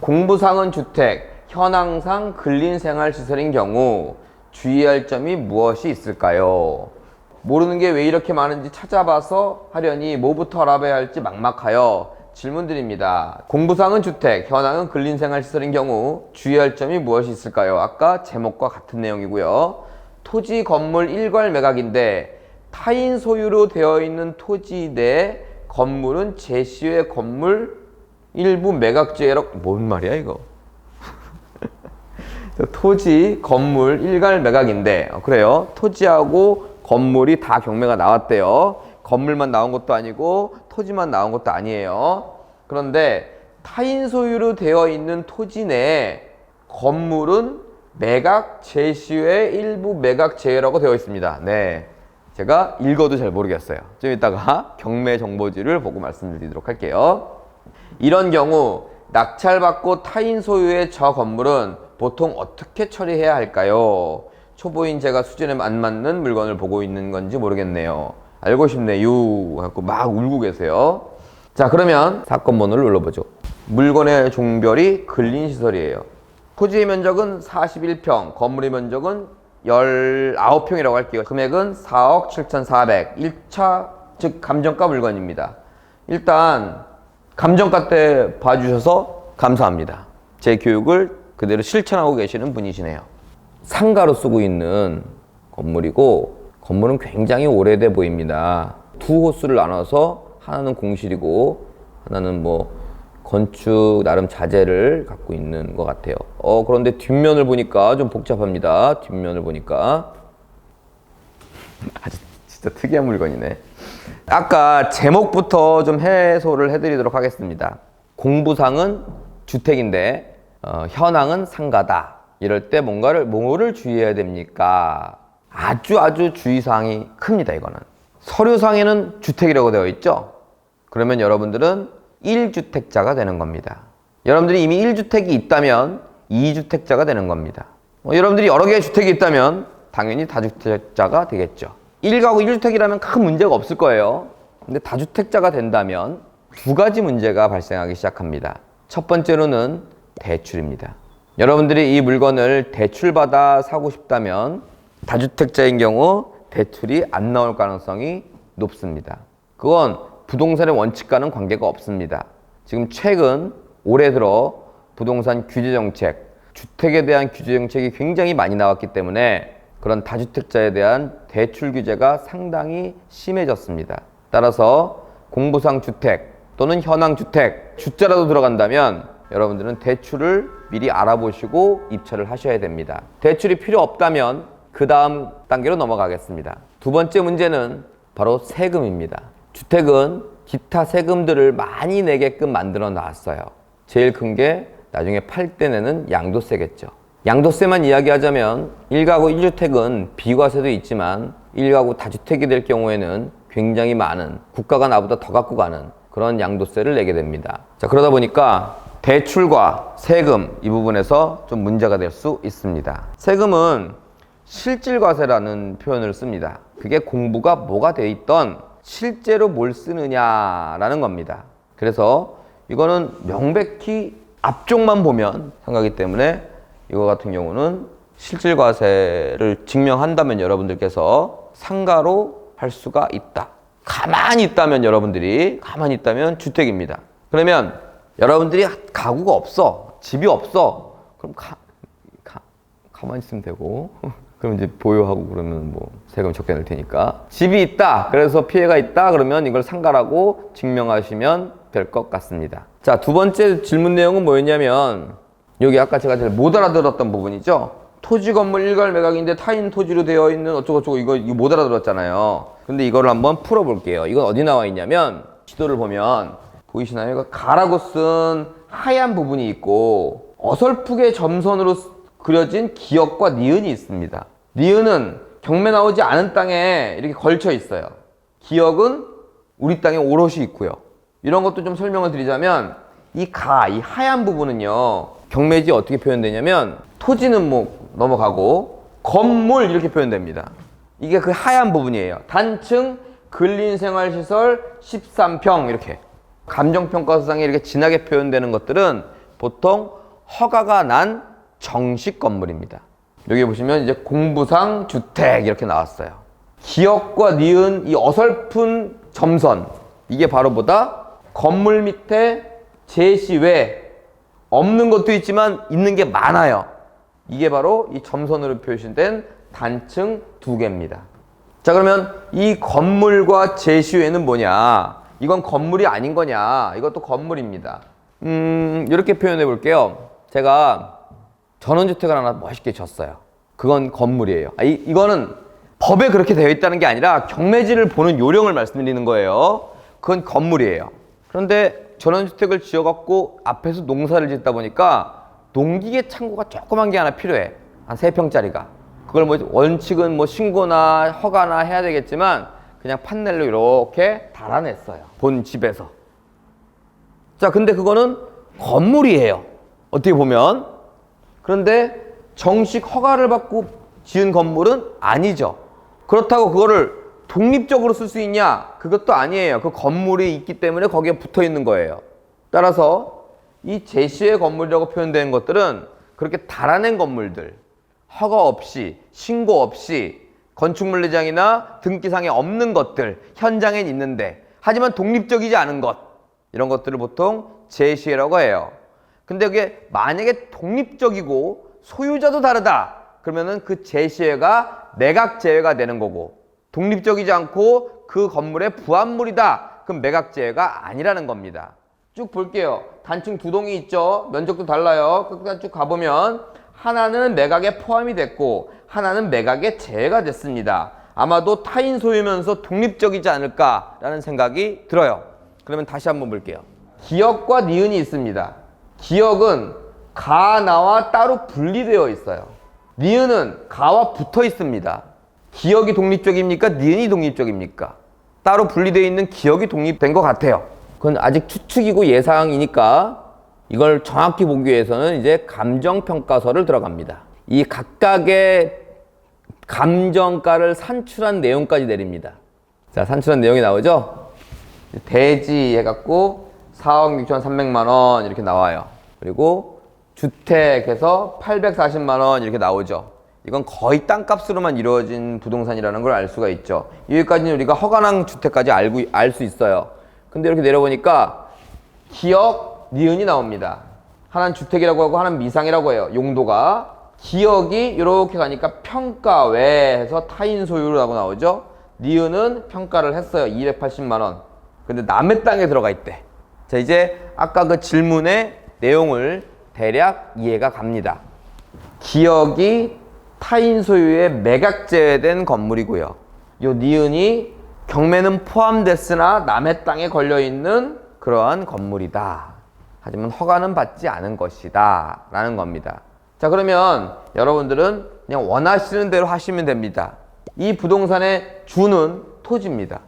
공부상은 주택, 현황상 근린생활시설인 경우 주의할 점이 무엇이 있을까요? 모르는 게 왜 이렇게 많은지 찾아봐서 하려니 뭐부터 알아봐야 할지 막막하여 질문드립니다. 공부상은 주택, 현황은 근린생활시설인 경우 주의할 점이 무엇이 있을까요? 아까 제목과 같은 내용이고요. 토지 건물 일괄 매각인데 타인 소유로 되어 있는 토지 내 건물은 제시의 건물 일부 매각제로 뭔 말이야 이거? 토지 건물 일괄 매각인데 그래요. 토지하고 건물이 다 경매가 나왔대요. 건물만 나온 것도 아니고 토지만 나온 것도 아니에요. 그런데 타인 소유로 되어 있는 토지 내 건물은 매각 제시의 일부 매각 제외라고 되어 있습니다. 네, 제가 읽어도 잘 모르겠어요. 좀 이따가 경매 정보지를 보고 말씀드리도록 할게요. 이런 경우 낙찰받고 타인 소유의 저 건물은 보통 어떻게 처리해야 할까요? 초보인 제가 수준에 안 맞는 물건을 보고 있는 건지 모르겠네요. 알고 싶네요 하고 막 울고 계세요. 자, 그러면 사건 번호를 눌러보죠. 물건의 종별이 근린시설이에요. 토지의 면적은 41평, 건물의 면적은 19평이라고 할게요. 금액은 4억 7,400, 1차 즉 감정가 물건입니다. 일단 감정가 때 봐주셔서 감사합니다. 제 교육을 그대로 실천하고 계시는 분이시네요. 상가로 쓰고 있는 건물이고 건물은 굉장히 오래돼 보입니다. 두 호수를 나눠서 하나는 공실이고 하나는 뭐 건축 나름 자재를 갖고 있는 것 같아요. 그런데 뒷면을 보니까 좀 복잡합니다. 뒷면을 보니까 아주 진짜 특이한 물건이네. 아까 제목부터 좀 해소를 해드리도록 하겠습니다. 공부상은 주택인데 현황은 상가다. 이럴 때 뭐를 주의해야 됩니까? 아주 주의사항이 큽니다. 이거는 서류상에는 주택이라고 되어 있죠. 그러면 여러분들은 1주택자가 되는 겁니다. 여러분들이 이미 1주택이 있다면 2주택자가 되는 겁니다. 여러분들이 여러 개의 주택이 있다면 당연히 다주택자가 되겠죠. 1가구 1주택이라면 큰 문제가 없을 거예요. 근데 다주택자가 된다면 두 가지 문제가 발생하기 시작합니다. 첫 번째로는 대출입니다. 여러분들이 이 물건을 대출받아 사고 싶다면 다주택자인 경우 대출이 안 나올 가능성이 높습니다. 그건 부동산의 원칙과는 관계가 없습니다. 지금 최근 올해 들어 부동산 규제 정책, 주택에 대한 규제 정책이 굉장히 많이 나왔기 때문에 그런 다주택자에 대한 대출 규제가 상당히 심해졌습니다. 따라서 공부상 주택 또는 현황 주택, 주자라도 들어간다면 여러분들은 대출을 미리 알아보시고 입찰을 하셔야 됩니다. 대출이 필요 없다면 그 다음 단계로 넘어가겠습니다. 두 번째 문제는 바로 세금입니다. 주택은 기타 세금들을 많이 내게끔 만들어 놨어요. 제일 큰 게 나중에 팔 때 내는 양도세겠죠. 양도세만 이야기하자면 1가구 1주택은 비과세도 있지만 1가구 다주택이 될 경우에는 굉장히 많은, 국가가 나보다 더 갖고 가는 그런 양도세를 내게 됩니다. 자, 그러다 보니까 대출과 세금 이 부분에서 좀 문제가 될 수 있습니다. 세금은 실질과세라는 표현을 씁니다. 그게 공부가 뭐가 돼 있던 실제로 뭘 쓰느냐라는 겁니다. 그래서 이거는 명백히 앞쪽만 보면 상가기 때문에 이거 같은 경우는 실질과세를 증명한다면 여러분들께서 상가로 할 수가 있다. 가만히 있다면 여러분들이 가만히 있다면 주택입니다. 그러면 여러분들이 가구가 없어, 집이 없어, 그럼 가만히 있으면 되고 그럼 이제 보유하고 그러면 뭐 세금 적게 낼 테니까. 집이 있다, 그래서 피해가 있다, 그러면 이걸 상가라고 증명하시면 될 것 같습니다. 자, 두 번째 질문 내용은 뭐였냐면 여기 아까 제가 잘 못 알아들었던 부분이죠. 토지 건물 일괄 매각인데 타인 토지로 되어 있는 어쩌고저쩌고 이거 못 알아들었잖아요. 근데 이거를 한번 풀어볼게요. 이건 어디 나와 있냐면 지도를 보면 보이시나요? 이거 가라고 쓴 하얀 부분이 있고 어설프게 점선으로 그려진 기역과 니은이 있습니다. 니은은 경매 나오지 않은 땅에 이렇게 걸쳐 있어요. 기역은 우리 땅에 오롯이 있고요. 이런 것도 좀 설명을 드리자면 이 하얀 부분은요, 경매지 어떻게 표현되냐면 토지는 뭐 넘어가고 건물 이렇게 표현됩니다. 이게 그 하얀 부분이에요. 단층 근린생활시설 13평 이렇게 감정평가서상에 이렇게 진하게 표현되는 것들은 보통 허가가 난 정식 건물입니다. 여기 보시면 이제 공부상 주택 이렇게 나왔어요. 기역과 니은 이 어설픈 점선, 이게 바로 뭐다? 건물 밑에 제시 외 없는 것도 있지만 있는 게 많아요. 이게 바로 이 점선으로 표시된 단층 두 개입니다. 자, 그러면 이 건물과 제시 외는 뭐냐? 이건 건물이 아닌 거냐? 이것도 건물입니다. 이렇게 표현해 볼게요. 제가 전원주택을 하나 멋있게 졌어요. 그건 건물이에요. 이거는 법에 그렇게 되어 있다는 게 아니라 경매지를 보는 요령을 말씀드리는 거예요. 그건 건물이에요. 그런데 전원주택을 지어갖고 앞에서 농사를 짓다 보니까 농기계 창고가 조그만 게 하나 필요해. 한 3평짜리가. 그걸 뭐 원칙은 뭐 신고나 허가나 해야 되겠지만 그냥 판넬로 이렇게 달아냈어요. 본 집에서. 자, 근데 그거는 건물이에요. 어떻게 보면. 그런데 정식 허가를 받고 지은 건물은 아니죠. 그렇다고 그거를 독립적으로 쓸 수 있냐? 그것도 아니에요. 그 건물이 있기 때문에 거기에 붙어 있는 거예요. 따라서 이 제시의 건물이라고 표현되는 것들은 그렇게 달아낸 건물들, 허가 없이, 신고 없이 건축물리장이나 등기상에 없는 것들, 현장엔 있는데 하지만 독립적이지 않은 것, 이런 것들을 보통 제시라고 해요. 근데 그게 만약에 독립적이고 소유자도 다르다 그러면은 그 제시가 매각제외가 되는 거고, 독립적이지 않고 그 건물의 부합물이다 그럼 매각제외가 아니라는 겁니다. 쭉 볼게요. 단층 두 동이 있죠. 면적도 달라요. 끝까지 쭉 가보면 하나는 매각에 포함이 됐고 하나는 매각에 제외가 됐습니다. 아마도 타인 소유면서 독립적이지 않을까라는 생각이 들어요. 그러면 다시 한번 볼게요. 기역과 니은이 있습니다. 기역은 가, 나와 따로 분리되어 있어요. 니은은 가와 붙어 있습니다. 기역이 독립적입니까? 니은이 독립적입니까? 따로 분리되어 있는 기역이 독립된 것 같아요. 그건 아직 추측이고 예상이니까 이걸 정확히 보기 위해서는 이제 감정평가서를 들어갑니다. 이 각각의 감정가를 산출한 내용까지 내립니다. 자, 산출한 내용이 나오죠? 대지 해갖고 4억 6,300만 원 이렇게 나와요. 그리고 주택에서 840만 원 이렇게 나오죠. 이건 거의 땅값으로만 이루어진 부동산이라는 걸 알 수가 있죠. 여기까지는 우리가 허가난 주택까지 알 수 있어요. 근데 이렇게 내려보니까 기역, 니은이 나옵니다. 하나는 주택이라고 하고 하나는 미상이라고 해요. 용도가. 기역이 이렇게 가니까 평가외 해서 타인 소유라고 나오죠. 니은은 평가를 했어요. 280만 원. 근데 남의 땅에 들어가 있대. 자, 이제 아까 그 질문의 내용을 대략 이해가 갑니다. 기역이 타인 소유의 매각 제외된 건물이고요. 요 니은이 경매는 포함됐으나 남의 땅에 걸려있는 그러한 건물이다. 하지만 허가는 받지 않은 것이다 라는 겁니다. 자, 그러면 여러분들은 그냥 원하시는 대로 하시면 됩니다. 이 부동산의 주는 토지입니다.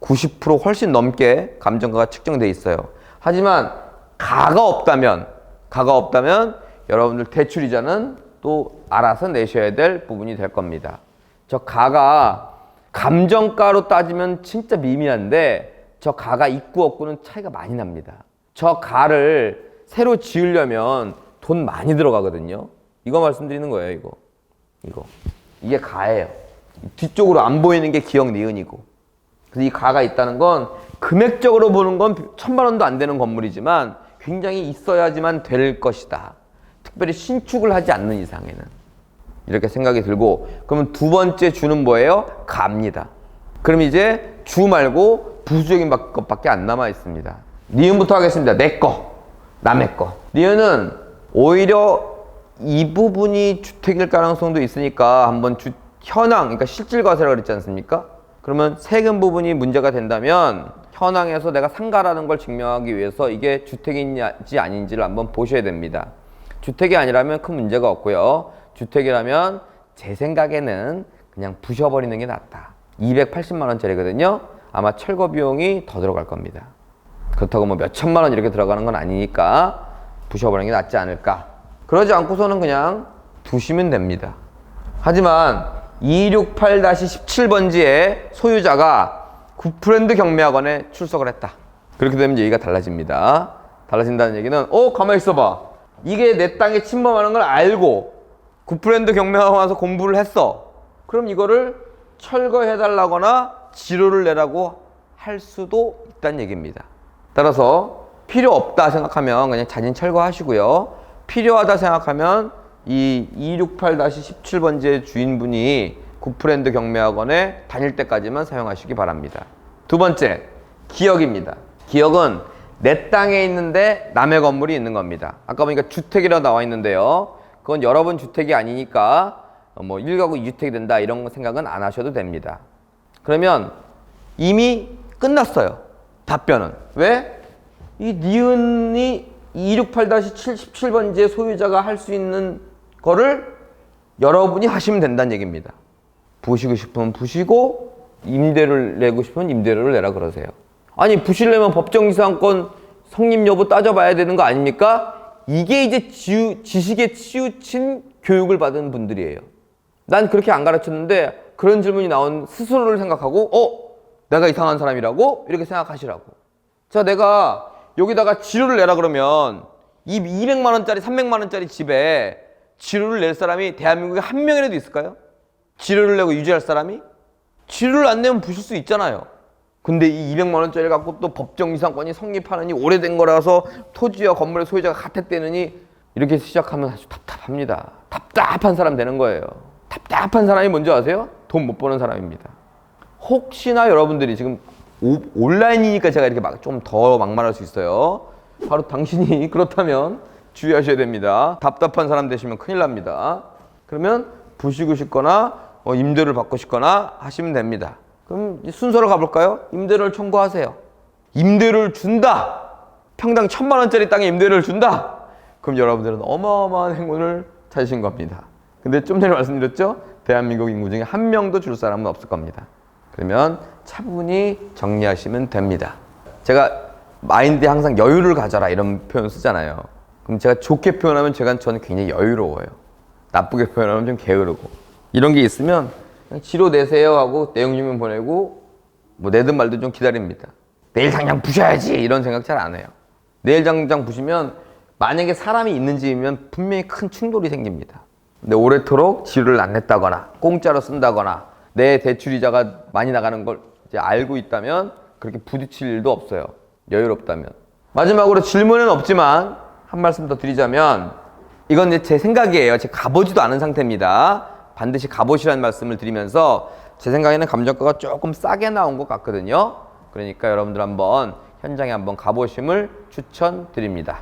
90% 훨씬 넘게 감정가가 측정돼 있어요. 하지만 가가 없다면 여러분들 대출이자는 또 알아서 내셔야 될 부분이 될 겁니다. 저 가가 감정가로 따지면 진짜 미미한데 저 가가 있고 없고는 차이가 많이 납니다. 저 가를 새로 지으려면 돈 많이 들어가거든요. 이거 말씀드리는 거예요. 이게 가예요. 뒤쪽으로 안 보이는 게 기역 니은이고, 그래서 이 가가 있다는 건 금액적으로 보는 건 1,000만 원도 안 되는 건물이지만 굉장히 있어야지만 될 것이다. 특별히 신축을 하지 않는 이상에는. 이렇게 생각이 들고, 그러면 두 번째 주는 뭐예요? 가입니다. 그럼 이제 주 말고 부수적인 것밖에 안 남아 있습니다. 니은부터 하겠습니다. 내 거, 남의 거. 니은은 오히려 이 부분이 주택일 가능성도 있으니까 한번 현황, 그러니까 실질과세라고 그랬지 않습니까? 그러면 세금 부분이 문제가 된다면 현황에서 내가 상가라는 걸 증명하기 위해서 이게 주택인지 아닌지를 한번 보셔야 됩니다. 주택이 아니라면 큰 문제가 없고요. 주택이라면 제 생각에는 그냥 부셔버리는 게 낫다. 280만 원짜리거든요. 아마 철거 비용이 더 들어갈 겁니다. 그렇다고 뭐 몇천만 원 이렇게 들어가는 건 아니니까 부셔버리는 게 낫지 않을까. 그러지 않고서는 그냥 두시면 됩니다. 하지만 268-17번지의 소유자가 굿프렌드 경매학원에 출석을 했다. 그렇게 되면 얘기가 달라집니다. 달라진다는 얘기는 가만히 있어봐. 이게 내 땅에 침범하는 걸 알고 굿프렌드 경매하고 와서 공부를 했어. 그럼 이거를 철거해달라거나 지료를 내라고 할 수도 있다는 얘기입니다. 따라서 필요 없다 생각하면 그냥 자진 철거하시고요. 필요하다 생각하면 이 268-17번지의 주인분이 굿프렌드 경매학원에 다닐 때까지만 사용하시기 바랍니다. 두 번째, 기역입니다. 기역은 내 땅에 있는데 남의 건물이 있는 겁니다. 아까 보니까 주택이라고 나와 있는데요. 그건 여러분 주택이 아니니까 뭐 1가구 2주택이 된다 이런 생각은 안 하셔도 됩니다. 그러면 이미 끝났어요. 답변은. 왜? 이 니은이 268-17번지의 소유자가 할 수 있는 거를 여러분이 하시면 된다는 얘기입니다. 부시고 싶으면 부시고 임대를 내고 싶으면 임대료를 내라 그러세요. 아니 부시려면 법정이상권 성립 여부 따져봐야 되는 거 아닙니까? 이게 이제 지식에 치우친 교육을 받은 분들이에요. 난 그렇게 안 가르쳤는데 그런 질문이 나온 스스로를 생각하고 내가 이상한 사람이라고? 이렇게 생각하시라고. 자, 내가 여기다가 지료를 내라 그러면 이 200만 원짜리 300만 원짜리 집에 지료를 낼 사람이 대한민국에 한 명이라도 있을까요? 지료를 내고 유지할 사람이? 지료를 안 내면 부실 수 있잖아요. 근데 이 200만 원짜리 갖고 또 법정 이상권이 성립하느니 오래된 거라서 토지와 건물의 소유자가 같았다느니 이렇게 시작하면 아주 답답합니다. 답답한 사람 되는 거예요. 답답한 사람이 뭔지 아세요? 돈 못 버는 사람입니다. 혹시나 여러분들이 지금 온라인이니까 제가 이렇게 좀 더 막말할 수 있어요. 바로 당신이 그렇다면 주의하셔야 됩니다. 답답한 사람 되시면 큰일 납니다. 그러면 부시고 싶거나 임대를 받고 싶거나 하시면 됩니다. 그럼 순서로 가볼까요? 임대료를 청구하세요. 임대료를 준다. 평당 1,000만 원짜리 땅에 임대료를 준다. 그럼 여러분들은 어마어마한 행운을 찾으신 겁니다. 근데 좀 전에 말씀드렸죠? 대한민국 인구 중에 한 명도 줄 사람은 없을 겁니다. 그러면 차분히 정리하시면 됩니다. 제가 마인드에 항상 여유를 가져라 이런 표현 쓰잖아요. 그럼 제가 좋게 표현하면 저는 굉장히 여유로워요. 나쁘게 표현하면 좀 게으르고. 이런 게 있으면 그냥 지로 내세요 하고 내용 주문 보내고 뭐 내든 말든 좀 기다립니다. 내일 당장 부셔야지 이런 생각 잘 안 해요. 내일 당장 부시면 만약에 사람이 있는 집이면 분명히 큰 충돌이 생깁니다. 근데 오래도록 지료를 안 냈다거나 공짜로 쓴다거나 내 대출이자가 많이 나가는 걸 이제 알고 있다면 그렇게 부딪힐 일도 없어요. 여유롭다면. 마지막으로 질문은 없지만 한 말씀 더 드리자면 이건 이제 제 생각이에요. 제가 가보지도 않은 상태입니다. 반드시 가보시라는 말씀을 드리면서 제 생각에는 감정가가 조금 싸게 나온 것 같거든요. 그러니까 여러분들 한번 현장에 한번 가보심을 추천드립니다.